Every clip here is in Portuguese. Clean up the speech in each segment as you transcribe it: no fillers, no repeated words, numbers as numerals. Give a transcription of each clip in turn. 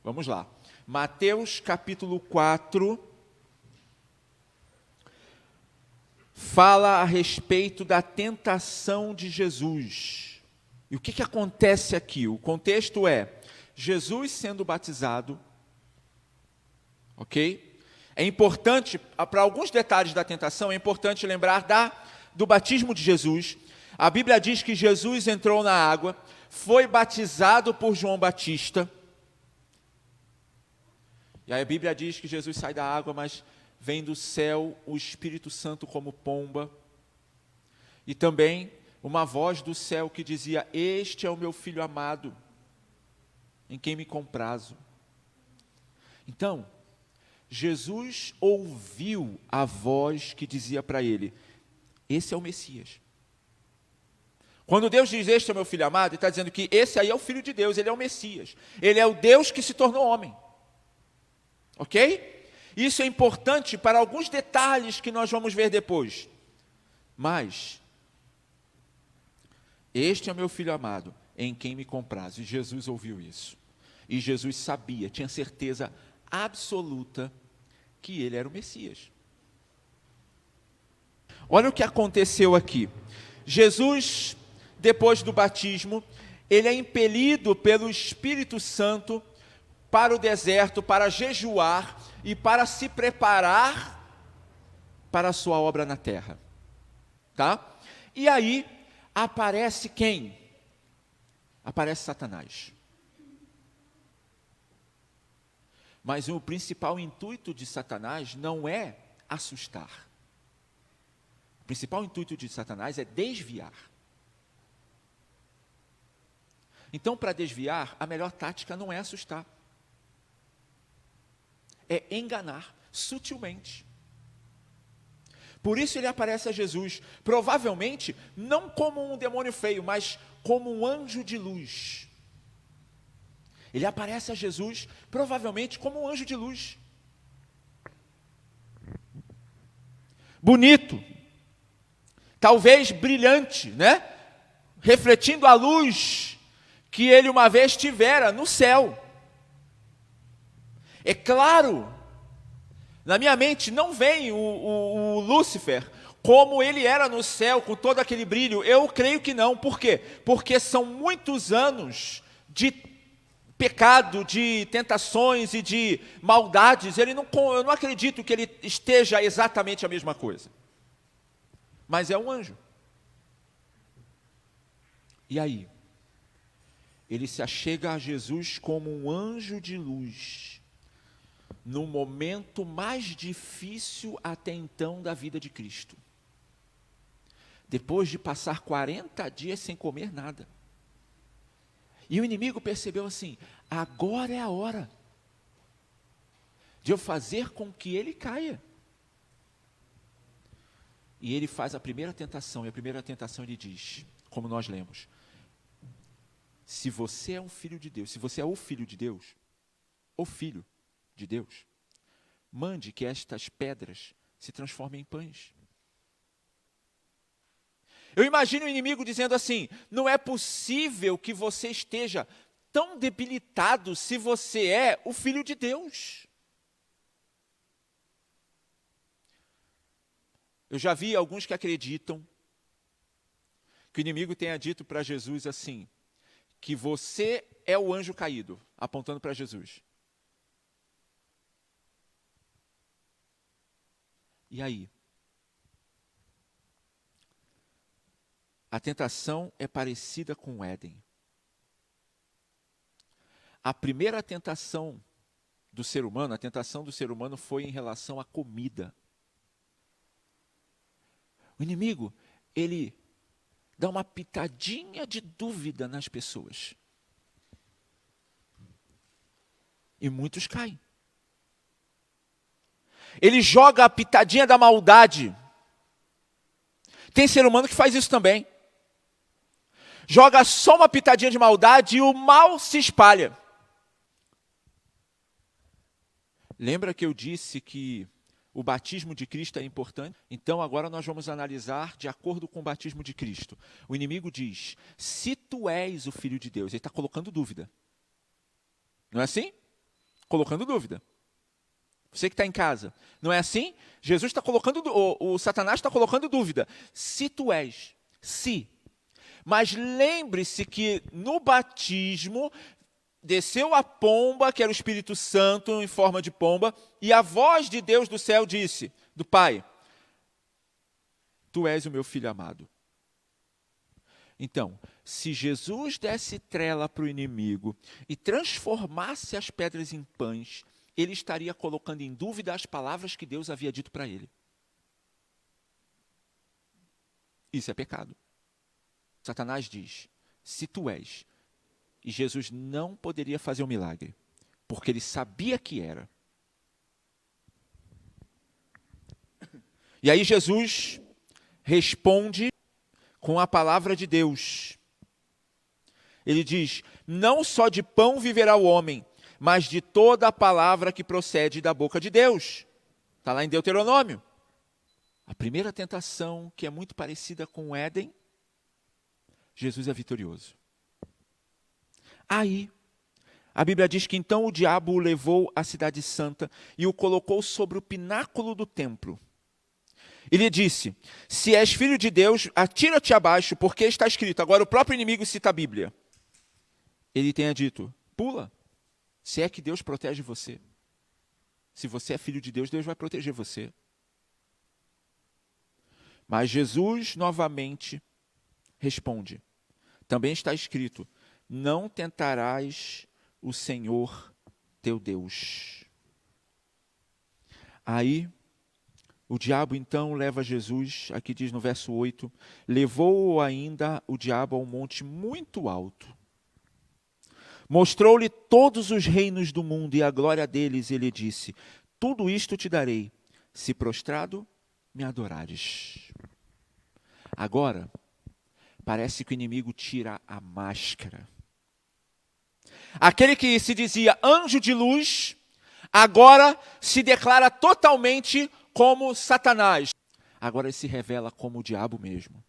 Vamos lá. Mateus capítulo 4 fala a respeito da tentação de Jesus. E o que acontece aqui? O contexto é Jesus sendo batizado, ok? É importante, para alguns detalhes da tentação, é importante lembrar do batismo de Jesus. A Bíblia diz que Jesus entrou na água, foi batizado por João Batista. E aí a Bíblia diz que Jesus sai da água, mas vem do céu o Espírito Santo como pomba. E também uma voz do céu que dizia: este é o meu filho amado, em quem me comprazo. Então, Jesus ouviu a voz que dizia para ele: esse é o Messias. Quando Deus diz: este é o meu filho amado, ele está dizendo que esse aí é o Filho de Deus, ele é o Messias. Ele é o Deus que se tornou homem. Ok? Isso é importante para alguns detalhes que nós vamos ver depois. Mas, este é o meu filho amado, em quem me comprazo. E Jesus ouviu isso. E Jesus sabia, tinha certeza absoluta que ele era o Messias. Olha o que aconteceu aqui. Jesus, depois do batismo, ele é impelido pelo Espírito Santo para o deserto, para jejuar e para se preparar para a sua obra na terra. Tá? E aí aparece quem? Aparece Satanás. Mas o principal intuito de Satanás não é assustar. O principal intuito de Satanás é desviar. Então, para desviar, a melhor tática não é assustar. É enganar sutilmente. Por isso ele aparece a Jesus, provavelmente não como um demônio feio, mas como um anjo de luz. Ele aparece a Jesus, provavelmente como um anjo de luz. Bonito, talvez brilhante, né? Refletindo a luz que ele uma vez tivera no céu. É claro, na minha mente não vem o Lúcifer como ele era no céu, com todo aquele brilho. Eu creio que não. Por quê? Porque são muitos anos de pecado, de tentações e de maldades. Eu não acredito que ele esteja exatamente a mesma coisa. Mas é um anjo. E aí? Ele se achega a Jesus como um anjo de luz, no momento mais difícil até então da vida de Cristo. Depois de passar 40 dias sem comer nada. E o inimigo percebeu assim: agora é a hora de eu fazer com que ele caia. E ele faz a primeira tentação, e a primeira tentação ele diz, como nós lemos: se você é um filho de Deus, se você é o filho de Deus, o filho de Deus, mande que estas pedras se transformem em pães. Eu imagino o inimigo dizendo assim: não é possível que você esteja tão debilitado se você é o Filho de Deus. Eu já vi alguns que acreditam que o inimigo tenha dito para Jesus assim, que você é o anjo caído, apontando para Jesus. E aí? A tentação é parecida com o Éden. A primeira tentação do ser humano, a tentação do ser humano foi em relação à comida. O inimigo, ele dá uma pitadinha de dúvida nas pessoas. E muitos caem. Ele joga a pitadinha da maldade. Tem ser humano que faz isso também. Joga só uma pitadinha de maldade e o mal se espalha. Lembra que eu disse que o batismo de Cristo é importante? Então agora nós vamos analisar de acordo com o batismo de Cristo. O inimigo diz: se tu és o Filho de Deus, ele está colocando dúvida. Não é assim? colocando dúvida. Você que está em casa, não é assim? Jesus está colocando, o Satanás está colocando dúvida. Se tu és, se. Mas lembre-se que no batismo desceu a pomba, que era o Espírito Santo em forma de pomba, e a voz de Deus do céu disse, do Pai, tu és o meu filho amado. Então, se Jesus desse trela para o inimigo e transformasse as pedras em pães, ele estaria colocando em dúvida as palavras que Deus havia dito para ele. Isso é pecado. Satanás diz, se tu és, e Jesus não poderia fazer o milagre, porque ele sabia que era. E aí Jesus responde com a palavra de Deus. Ele diz, não só de pão viverá o homem, mas de toda a palavra que procede da boca de Deus. Está lá em Deuteronômio. A primeira tentação, que é muito parecida com o Éden, Jesus é vitorioso. Aí, a Bíblia diz que então o diabo o levou à cidade santa e o colocou sobre o pináculo do templo. Ele disse, se és filho de Deus, atira-te abaixo, porque está escrito. Agora o próprio inimigo cita a Bíblia. Ele tenha dito, pula, se é que Deus protege você. Se você é filho de Deus, Deus vai proteger você. Mas Jesus novamente responde, também está escrito, não tentarás o Senhor teu Deus. Aí, o diabo então leva Jesus, aqui diz no verso 8, levou-o ainda o diabo a um monte muito alto. Mostrou-lhe todos os reinos do mundo e a glória deles, e ele disse, tudo isto te darei, se prostrado me adorares. Agora, parece que o inimigo tira a máscara. Aquele que se dizia anjo de luz, agora se declara totalmente como Satanás. Agora ele se revela como o diabo mesmo.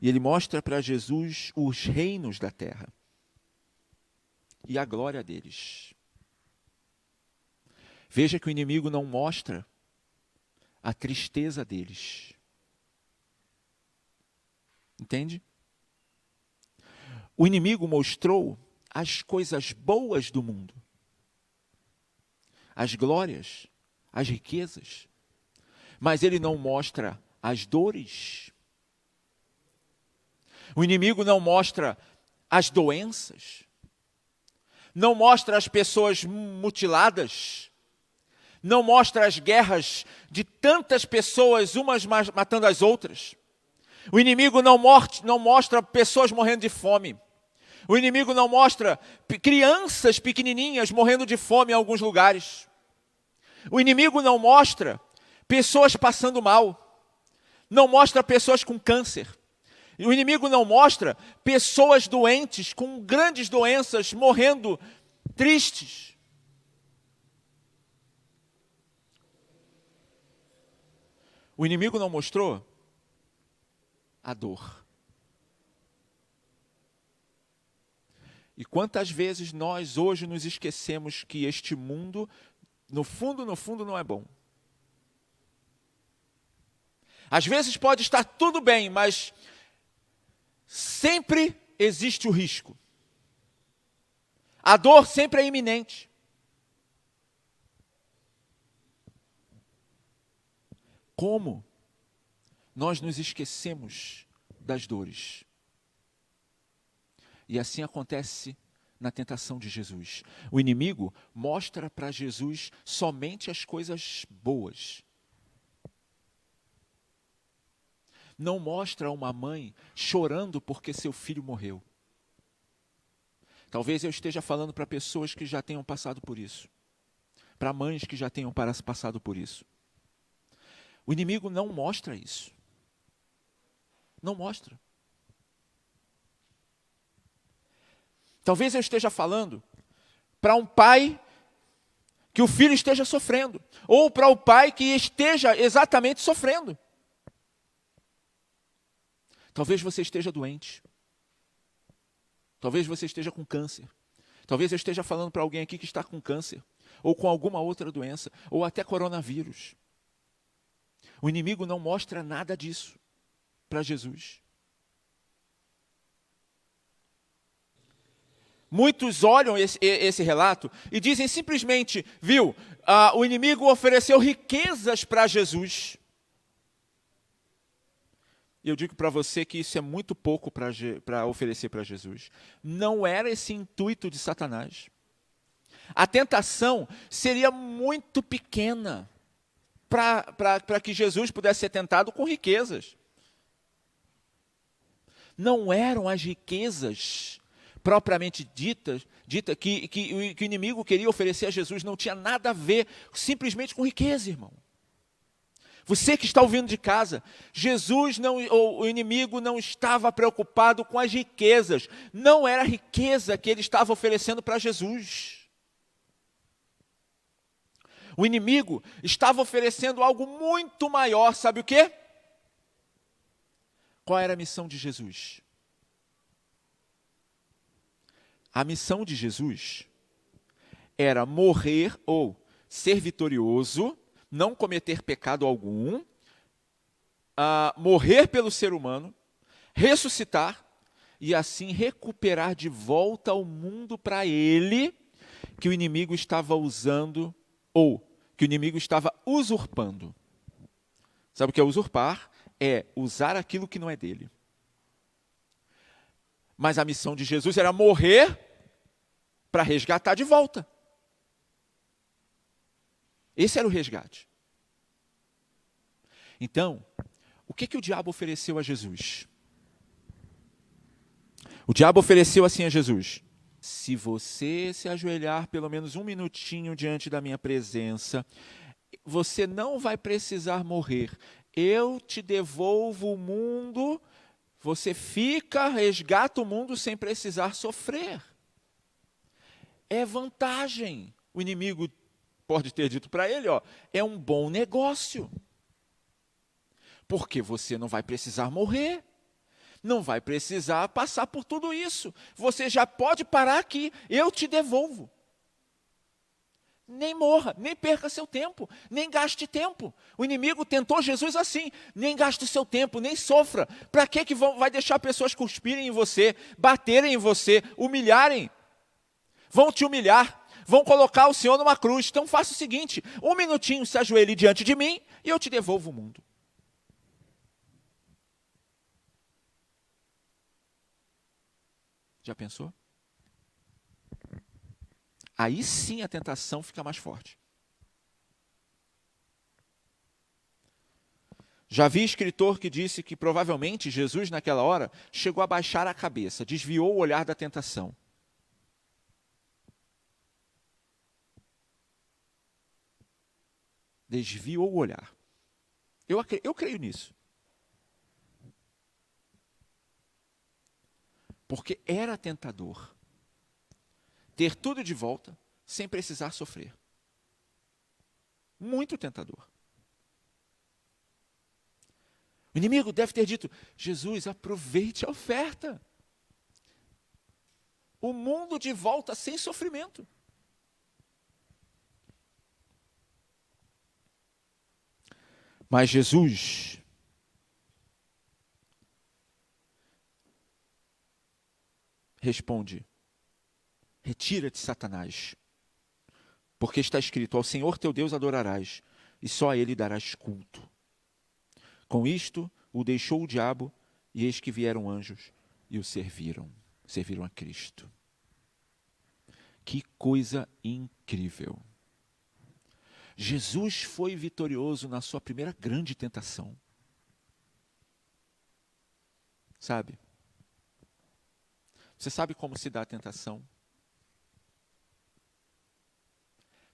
E ele mostra para Jesus os reinos da terra e a glória deles. Veja que o inimigo não mostra a tristeza deles. Entende? O inimigo mostrou as coisas boas do mundo, as glórias, as riquezas, mas ele não mostra as dores. O inimigo não mostra as doenças, não mostra as pessoas mutiladas, não mostra as guerras de tantas pessoas, umas matando as outras. O inimigo não mostra pessoas morrendo de fome. O inimigo não mostra crianças pequenininhas morrendo de fome em alguns lugares. O inimigo não mostra pessoas passando mal. Não mostra pessoas com câncer. O inimigo não mostra pessoas doentes, com grandes doenças, morrendo tristes. O inimigo não mostrou a dor. E quantas vezes nós hoje nos esquecemos que este mundo, no fundo, não é bom. Às vezes pode estar tudo bem, mas sempre existe o risco. A dor sempre é iminente. Como nós nos esquecemos das dores? E assim acontece na tentação de Jesus. O inimigo mostra para Jesus somente as coisas boas. Não mostra uma mãe chorando porque seu filho morreu. Talvez eu esteja falando para pessoas que já tenham passado por isso. Para mães que já tenham passado por isso. O inimigo não mostra isso. Não mostra. Talvez eu esteja falando para um pai que o filho esteja sofrendo. Ou para o pai que esteja exatamente sofrendo. Talvez você esteja doente. Talvez você esteja com câncer. Talvez eu esteja falando para alguém aqui que está com câncer, ou com alguma outra doença, ou até coronavírus. O inimigo não mostra nada disso para Jesus. Muitos olham esse relato e dizem simplesmente, viu, o inimigo ofereceu riquezas para Jesus. E eu digo para você que isso é muito pouco para oferecer para Jesus. Não era esse intuito de Satanás. A tentação seria muito pequena para que Jesus pudesse ser tentado com riquezas. Não eram as riquezas propriamente dita que o inimigo queria oferecer a Jesus, não tinha nada a ver simplesmente com riqueza, irmão. Você que está ouvindo de casa, o inimigo não estava preocupado com as riquezas, não era a riqueza que ele estava oferecendo para Jesus. O inimigo estava oferecendo algo muito maior, sabe o quê? Qual era a missão de Jesus? A missão de Jesus era morrer ou ser vitorioso, não cometer pecado algum, morrer pelo ser humano, ressuscitar e assim recuperar de volta o mundo para ele, que o inimigo estava usando, ou que o inimigo estava usurpando. Sabe o que é usurpar? É usar aquilo que não é dele. Mas a missão de Jesus era morrer para resgatar de volta. Esse era o resgate. Então, o que o diabo ofereceu a Jesus? O diabo ofereceu assim a Jesus: se você se ajoelhar pelo menos um minutinho diante da minha presença, você não vai precisar morrer. Eu te devolvo o mundo, você resgata o mundo sem precisar sofrer. É vantagem. O inimigo pode ter dito para ele, é um bom negócio. Porque você não vai precisar morrer. Não vai precisar passar por tudo isso. Você já pode parar aqui, eu te devolvo. Nem morra, nem perca seu tempo, nem gaste tempo. O inimigo tentou Jesus assim: nem gaste seu tempo, nem sofra. Para que vai deixar pessoas cuspirem em você, baterem em você, humilharem? Vão te humilhar, vão colocar o Senhor numa cruz. Então faça o seguinte: um minutinho, se ajoelhe diante de mim e eu te devolvo o mundo. Já pensou? Aí sim a tentação fica mais forte. Já vi escritor que disse que provavelmente Jesus naquela hora chegou a baixar a cabeça, desviou o olhar da tentação. Desviou o olhar. Eu creio nisso. Porque era tentador ter tudo de volta sem precisar sofrer. Muito tentador. O inimigo deve ter dito: Jesus, aproveite a oferta. O mundo de volta sem sofrimento. Mas Jesus responde: retira-te, Satanás, porque está escrito: ao Senhor teu Deus adorarás, e só a ele darás culto. Com isto, o deixou o diabo, e eis que vieram anjos e o serviram a Cristo. Que coisa incrível! Jesus foi vitorioso na sua primeira grande tentação. Sabe? Você sabe como se dá a tentação?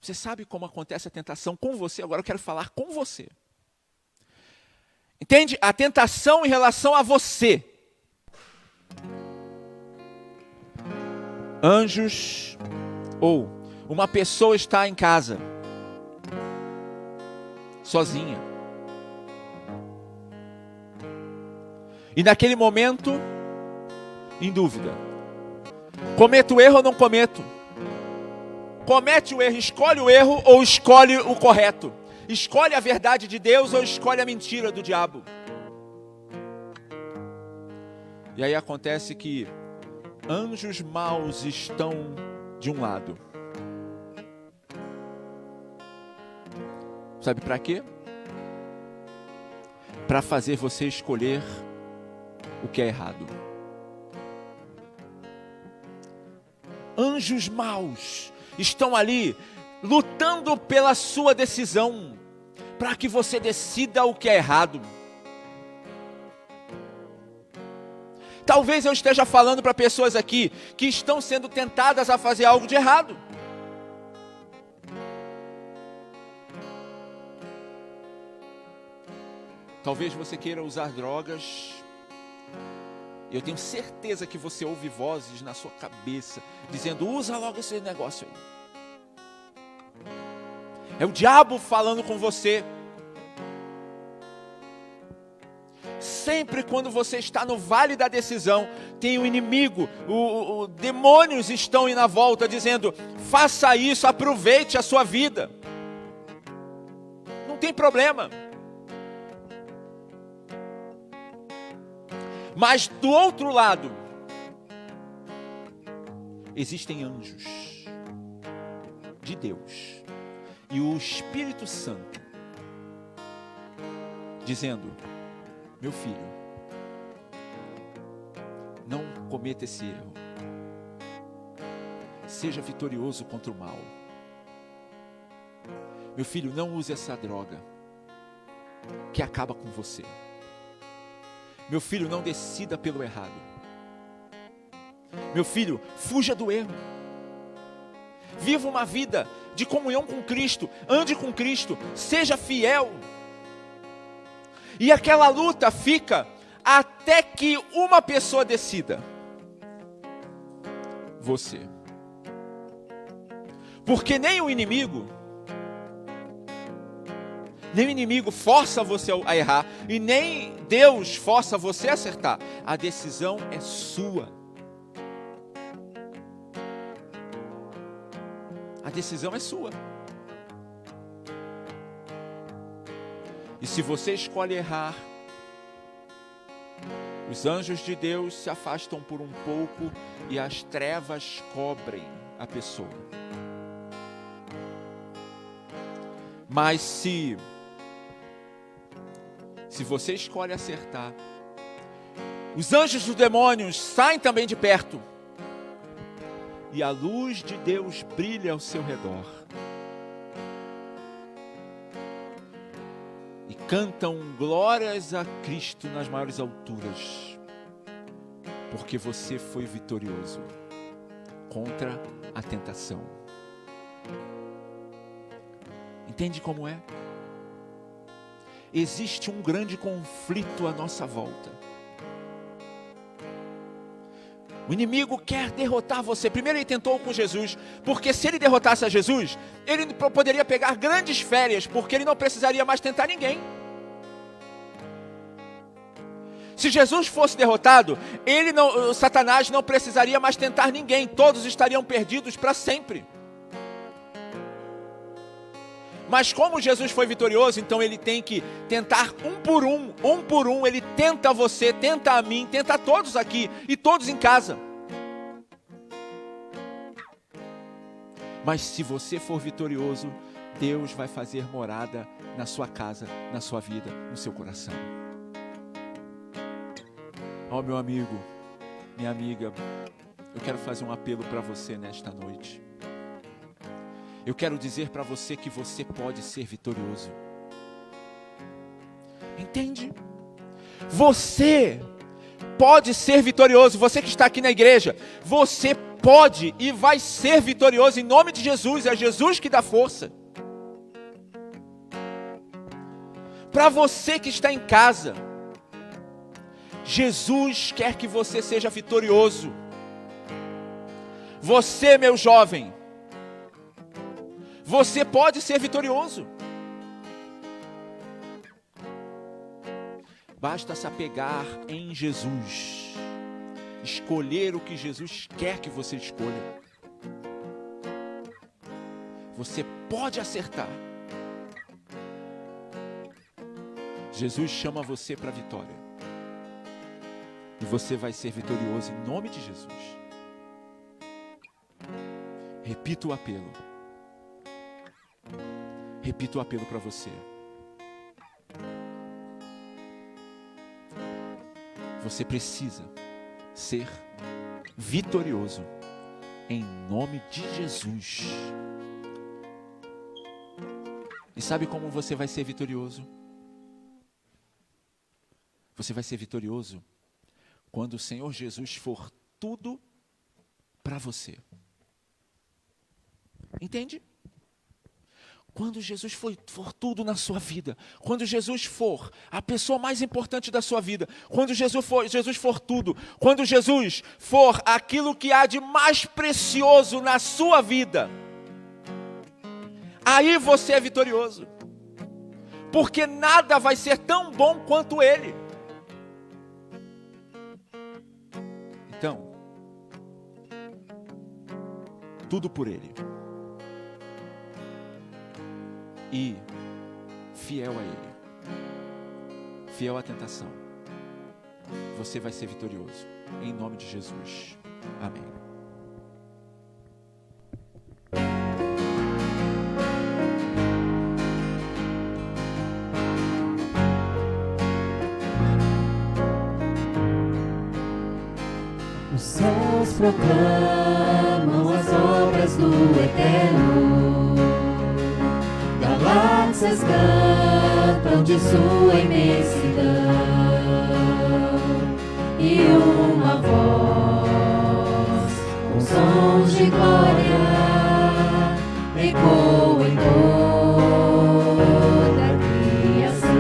Você sabe como acontece a tentação com você? Agora eu quero falar com você. Entende? A tentação em relação a você. Anjos, ou uma pessoa está em casa, sozinha. E naquele momento, em dúvida: cometo erro ou não cometo? comete o erro, escolhe o erro ou escolhe o correto? Escolhe a verdade de Deus ou escolhe a mentira do diabo? E aí acontece que anjos maus estão de um lado. Sabe para quê? Para fazer você escolher o que é errado. Anjos maus estão ali lutando pela sua decisão, para que você decida o que é errado. Talvez eu esteja falando para pessoas aqui que estão sendo tentadas a fazer algo de errado. Talvez você queira usar drogas. Eu tenho certeza que você ouve vozes na sua cabeça dizendo: usa logo esse negócio aí. É o diabo falando com você. Sempre quando você está no vale da decisão, tem um inimigo, demônios estão aí na volta dizendo: faça isso, aproveite a sua vida. Não tem problema. Mas do outro lado, existem anjos de Deus e o Espírito Santo dizendo: meu filho, não cometa esse erro. Seja vitorioso contra o mal. Meu filho, não use essa droga que acaba com você. Meu filho, não decida pelo errado. Meu filho, fuja do erro. Viva uma vida de comunhão com Cristo. Ande com Cristo. Seja fiel. E aquela luta fica até que uma pessoa decida. Você. Porque nem o inimigo força você a errar, e nem Deus força você a acertar. A decisão é sua. A decisão é sua. E se você escolhe errar, os anjos de Deus se afastam por um pouco e as trevas cobrem a pessoa. Mas se você escolhe acertar, os anjos dos demônios saem também de perto. E a luz de Deus brilha ao seu redor. E cantam glórias a Cristo nas maiores alturas. Porque você foi vitorioso contra a tentação. Entende como é? Existe um grande conflito à nossa volta. O inimigo quer derrotar você. Primeiro ele tentou com Jesus, porque se ele derrotasse a Jesus, ele poderia pegar grandes férias, porque ele não precisaria mais tentar ninguém. Se Jesus fosse derrotado, Satanás não precisaria mais tentar ninguém, todos estariam perdidos para sempre. Mas como Jesus foi vitorioso, então ele tem que tentar um por um, ele tenta você, tenta a mim, tenta a todos aqui e todos em casa. Mas se você for vitorioso, Deus vai fazer morada na sua casa, na sua vida, no seu coração. Ó, meu amigo, minha amiga, eu quero fazer um apelo para você nesta noite. Eu quero dizer para você que você pode ser vitorioso. Entende? Você pode ser vitorioso. Você que está aqui na igreja, você pode e vai ser vitorioso em nome de Jesus. É Jesus que dá força. Para você que está em casa, Jesus quer que você seja vitorioso. Você, meu jovem, você pode ser vitorioso. Basta se apegar em Jesus. Escolher o que Jesus quer que você escolha. Você pode acertar. Jesus chama você para a vitória. E você vai ser vitorioso em nome de Jesus. Repito o apelo. Repito o apelo para você. Você precisa ser vitorioso em nome de Jesus. E sabe como você vai ser vitorioso? Você vai ser vitorioso quando o Senhor Jesus for tudo para você. Entende? Quando Jesus for tudo na sua vida, quando Jesus for a pessoa mais importante da sua vida, quando Jesus for tudo, quando Jesus for aquilo que há de mais precioso na sua vida, aí você é vitorioso, porque nada vai ser tão bom quanto Ele. Então, tudo por Ele. E fiel a Ele, fiel à tentação, você vai ser vitorioso, em nome de Jesus. Amém. Os céus proclamam as obras do Eterno, galáxias cantam de sua imensidão, e uma voz com sons de glória ecoa em toda a criação.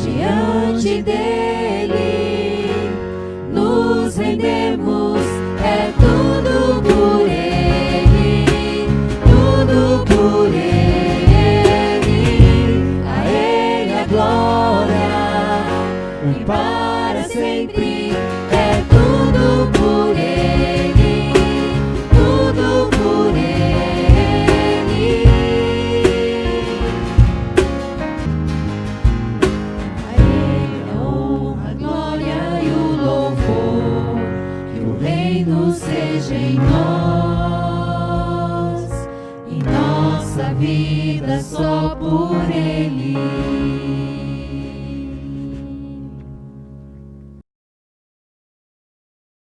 Diante dele nos rendemos, é tudo por ele, tudo por ele, a ele a glória, e para sempre, é tudo por ele, tudo por ele. A ele a honra, a glória e o louvor, que o reino seja em nós, em nossa vida só por ele.